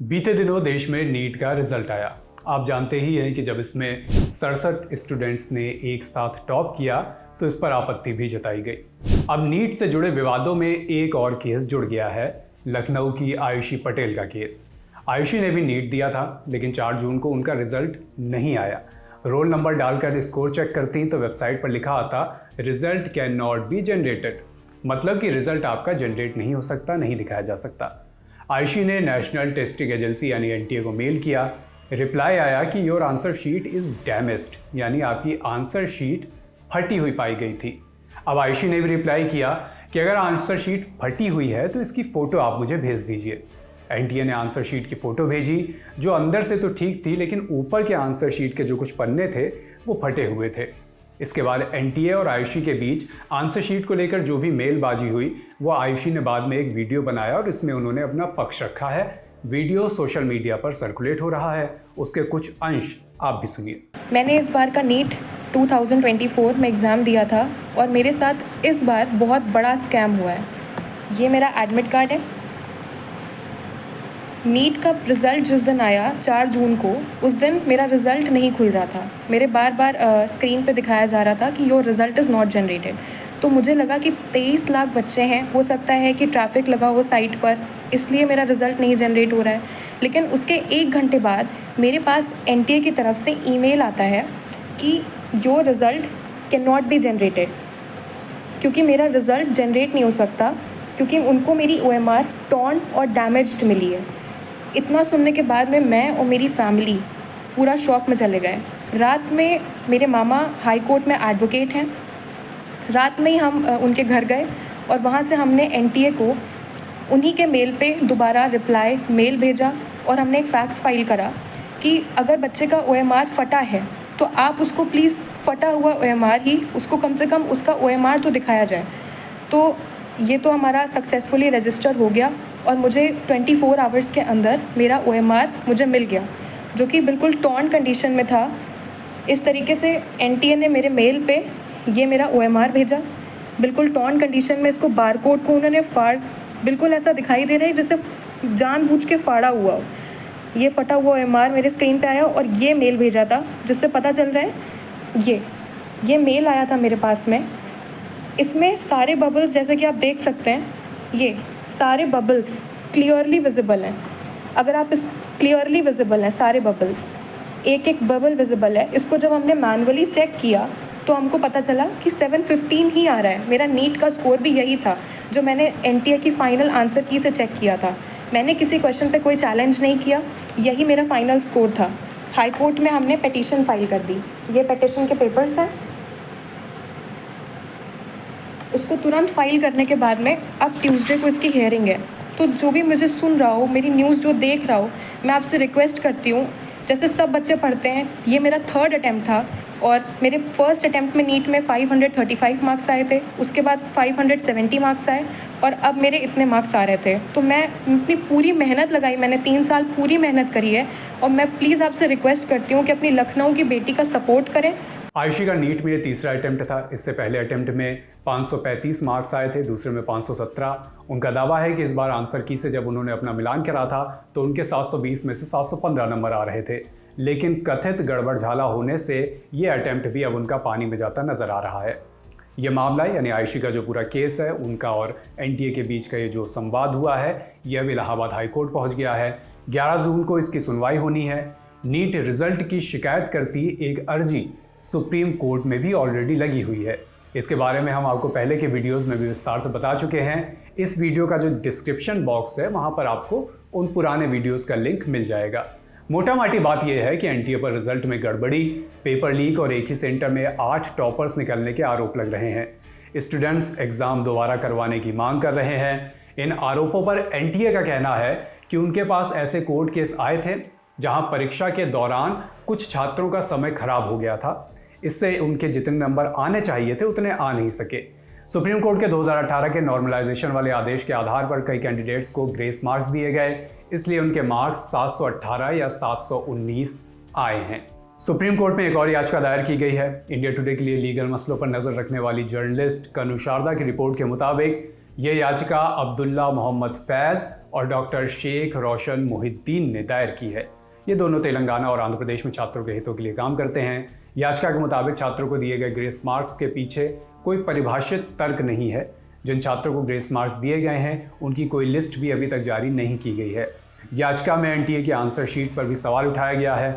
बीते दिनों देश में नीट का रिजल्ट आया। आप जानते ही हैं कि जब इसमें 67 स्टूडेंट्स ने एक साथ टॉप किया तो इस पर आपत्ति भी जताई गई। अब नीट से जुड़े विवादों में एक और केस जुड़ गया है, लखनऊ की आयुषी पटेल का केस। आयुषी ने भी नीट दिया था, लेकिन 4 जून को उनका रिजल्ट नहीं आया। रोल नंबर डालकर स्कोर चेक करती तो वेबसाइट पर लिखा आता result can not be generated, मतलब कि रिजल्ट आपका जनरेट नहीं हो सकता, नहीं दिखाया जा सकता। आयुषी ने नेशनल टेस्टिंग एजेंसी यानी एनटीए को मेल किया। रिप्लाई आया कि your answer sheet is damaged, यानी आपकी आंसर शीट फटी हुई पाई गई थी। अब आयुषी ने भी रिप्लाई किया कि अगर आंसर शीट फटी हुई है तो इसकी फ़ोटो आप मुझे भेज दीजिए। एनटीए ने आंसर शीट की फ़ोटो भेजी, जो अंदर से तो ठीक थी, लेकिन ऊपर के आंसर शीट के जो कुछ पन्ने थे वो फटे हुए थे। इसके बाद एनटीए और आयुषी के बीच आंसर शीट को लेकर जो भी मेलबाजी हुई, वो आयुषी ने बाद में एक वीडियो बनाया और इसमें उन्होंने अपना पक्ष रखा है। वीडियो सोशल मीडिया पर सर्कुलेट हो रहा है, उसके कुछ अंश आप भी सुनिए। मैंने इस बार का नीट 2024 में एग्ज़ाम दिया था और मेरे साथ इस बार बहुत बड़ा स्कैम हुआ है। ये मेरा एडमिट कार्ड है। नीट का रिज़ल्ट जिस दिन आया 4 जून को, उस दिन मेरा रिज़ल्ट नहीं खुल रहा था। मेरे बार बार स्क्रीन पे दिखाया जा रहा था कि your result is not generated. तो मुझे लगा कि 23 लाख बच्चे हैं, हो सकता है कि ट्रैफिक लगा हो साइट पर, इसलिए मेरा रिज़ल्ट नहीं जनरेट हो रहा है। लेकिन उसके 1 घंटे बाद मेरे पास एनटीए की तरफ से ईमेल आता है कि your result can not be generated, क्योंकि मेरा रिज़ल्ट जनरेट नहीं हो सकता, क्योंकि उनको मेरी OMR टॉर्न और डैमेज्ड मिली है। इतना सुनने के बाद में मैं और मेरी फैमिली पूरा शॉक में चले गए। रात में मेरे मामा हाई कोर्ट में एडवोकेट हैं। रात में ही हम उनके घर गए और वहाँ से हमने एनटीए को उन्हीं के मेल पे दोबारा रिप्लाई मेल भेजा और हमने एक फैक्स फाइल करा कि अगर बच्चे का OMR फटा है तो आप उसको प्लीज़ फटा हुआ OMR ही, उसको कम से कम उसका OMR तो दिखाया जाए। तो ये तो हमारा सक्सेसफुली रजिस्टर हो गया और मुझे 24 आवर्स के अंदर मेरा OMR मुझे मिल गया, जो कि बिल्कुल टॉर्न कंडीशन में था। इस तरीके से एनटीए ने मेरे मेल पे ये मेरा OMR भेजा, बिल्कुल टॉर्न कंडीशन में। इसको बारकोड को उन्होंने बिल्कुल ऐसा दिखाई दे रहा है जैसे जानबूझ के फाड़ा हुआ हो। ये फटा हुआ OMR मेरे स्क्रीन पे आया और ये मेल भेजा था, जिससे पता चल रहा है ये मेल आया था मेरे पास में। इसमें सारे बबल्स, जैसे कि आप देख सकते हैं, ये सारे बबल्स क्लियरली विजिबल हैं। अगर आप इस क्लियरली विजिबल हैं सारे बबल्स, एक एक बबल विजिबल है। इसको जब हमने मैनुअली चेक किया तो हमको पता चला कि 715 ही आ रहा है। मेरा नीट का स्कोर भी यही था जो मैंने एनटीए की फ़ाइनल आंसर की से चेक किया था। मैंने किसी क्वेश्चन पे कोई चैलेंज नहीं किया, यही मेरा फाइनल स्कोर था। हाई कोर्ट में हमने पिटीशन फाइल कर दी। ये पिटीशन के पेपर्स हैं। उसको तुरंत फाइल करने के बाद में अब ट्यूसडे को इसकी हियरिंग है। तो जो भी मुझे सुन रहा हो, मेरी न्यूज़ जो देख रहा हो, मैं आपसे रिक्वेस्ट करती हूँ, जैसे सब बच्चे पढ़ते हैं, ये मेरा 3rd अटैम्प्ट था और मेरे फर्स्ट अटैम्प्ट में नीट में 535 मार्क्स आए थे, उसके बाद 570 मार्क्स आए और अब मेरे इतने मार्क्स आ रहे थे। तो मैं अपनी पूरी मेहनत लगाई, मैंने 3 साल पूरी मेहनत करी है और मैं प्लीज़ आपसे रिक्वेस्ट करती हूँ कि अपनी लखनऊ की बेटी का सपोर्ट करें। आयुषी का नीट में ये तीसरा अटेम्प्ट था। इससे पहले अटेम्प्ट में 535 मार्क्स आए थे, दूसरे में 517। उनका दावा है कि इस बार आंसर की से जब उन्होंने अपना मिलान करा था तो उनके 720 में से 715 नंबर आ रहे थे, लेकिन कथित गड़बड़झाला होने से ये अटेम्प्ट भी अब उनका पानी में जाता नजर आ रहा है। ये मामला यानी आयुषी का जो पूरा केस है, उनका और एनटीए के बीच का ये जो संवाद हुआ है, यह अब इलाहाबाद हाई कोर्ट पहुँच गया है। 11 जून को इसकी सुनवाई होनी है। नीट रिजल्ट की शिकायत करती एक अर्जी सुप्रीम कोर्ट में भी ऑलरेडी लगी हुई है। इसके बारे में हम आपको पहले के वीडियोस में भी विस्तार से बता चुके हैं। इस वीडियो का जो डिस्क्रिप्शन बॉक्स है, वहां पर आपको उन पुराने वीडियोस का लिंक मिल जाएगा। मोटा माटी बात यह है कि एनटीए पर रिजल्ट में गड़बड़ी, पेपर लीक और एक ही सेंटर में 8 टॉपर्स निकलने के आरोप लग रहे हैं। स्टूडेंट्स एग्जाम दोबारा करवाने की मांग कर रहे हैं। इन आरोपों पर एनटीए का कहना है कि उनके पास ऐसे कोर्ट केस आए थे जहां परीक्षा के दौरान कुछ छात्रों का समय खराब हो गया था। इससे उनके जितने नंबर आने चाहिए थे उतने आ नहीं सके। सुप्रीम कोर्ट के 2018 के नॉर्मलाइजेशन वाले आदेश के आधार पर कई कैंडिडेट्स को ग्रेस मार्क्स दिए गए, इसलिए उनके मार्क्स 718 या 719 आए हैं। सुप्रीम कोर्ट में एक और याचिका दायर की गई है। इंडिया टुडे के लिए लीगल मसलों पर नजर रखने वाली जर्नलिस्ट कनु शारदा की रिपोर्ट के मुताबिक ये याचिका अब्दुल्ला मोहम्मद फैज़ और डॉक्टर शेख रोशन मोहिद्दीन ने दायर की है। ये दोनों तेलंगाना और आंध्र प्रदेश में छात्रों के हितों के लिए काम करते हैं। याचिका के मुताबिक छात्रों को दिए गए ग्रेस मार्क्स के पीछे कोई परिभाषित तर्क नहीं है। जिन छात्रों को ग्रेस मार्क्स दिए गए हैं उनकी कोई लिस्ट भी अभी तक जारी नहीं की गई है। याचिका में एनटीए की आंसर शीट पर भी सवाल उठाया गया है।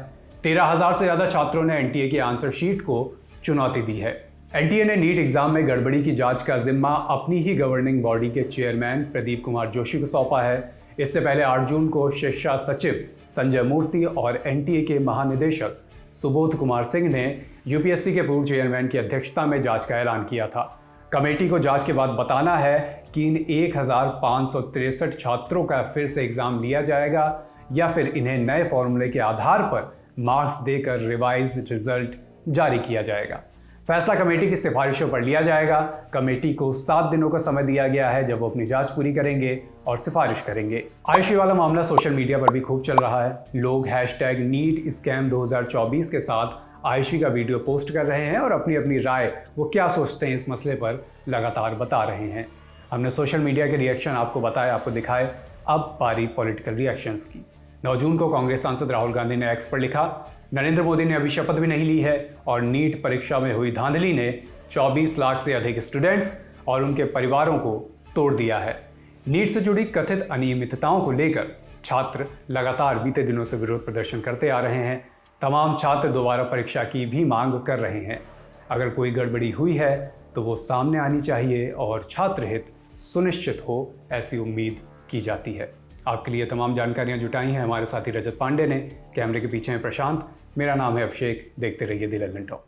13,000 से ज़्यादा छात्रों ने एनटीए की आंसर शीट को चुनौती दी है। एनटीए ने नीट एग्जाम में गड़बड़ी की जांच का जिम्मा अपनी ही गवर्निंग बॉडी के चेयरमैन प्रदीप कुमार जोशी को सौंपा है। इससे पहले 8 जून को शिक्षा सचिव संजय मूर्ति और एनटीए के महानिदेशक सुबोध कुमार सिंह ने यूपीएससी के पूर्व चेयरमैन की अध्यक्षता में जांच का ऐलान किया था। कमेटी को जांच के बाद बताना है कि इन 1,563 छात्रों का फिर से एग्जाम लिया जाएगा या फिर इन्हें नए फॉर्मूले के आधार पर मार्क्स देकर रिवाइज रिजल्ट जारी किया जाएगा। फैसला कमेटी की सिफारिशों पर लिया जाएगा। कमेटी को 7 दिनों का समय दिया गया है जब वो अपनी जांच पूरी करेंगे और सिफारिश करेंगे। आयुषी वाला मामला सोशल मीडिया पर भी खूब चल रहा है। लोग #नीट स्कैम 2024 के साथ आयुषी का वीडियो पोस्ट कर रहे हैं और अपनी अपनी राय वो क्या सोचते हैं इस मसले पर लगातार बता रहे हैं। हमने सोशल मीडिया के रिएक्शन आपको बताए, आपको दिखाए। अब पारी पॉलिटिकल रिएक्शंस की। 9 जून को कांग्रेस सांसद राहुल गांधी ने एक्स पर लिखा, नरेंद्र मोदी ने अभी शपथ भी नहीं ली है और नीट परीक्षा में हुई धांधली ने 24 लाख से अधिक स्टूडेंट्स और उनके परिवारों को तोड़ दिया है। नीट से जुड़ी कथित अनियमितताओं को लेकर छात्र लगातार बीते दिनों से विरोध प्रदर्शन करते आ रहे हैं। तमाम छात्र दोबारा परीक्षा की भी मांग कर रहे हैं। अगर कोई गड़बड़ी हुई है तो वो सामने आनी चाहिए और छात्र हित सुनिश्चित हो, ऐसी उम्मीद की जाती है। आपके लिए तमाम जानकारियां जुटाई हैं हमारे साथी रजत पांडे ने। कैमरे के पीछे हैं प्रशांत। मेरा नाम है अभिषेक। देखते रहिए द लंदन टॉक।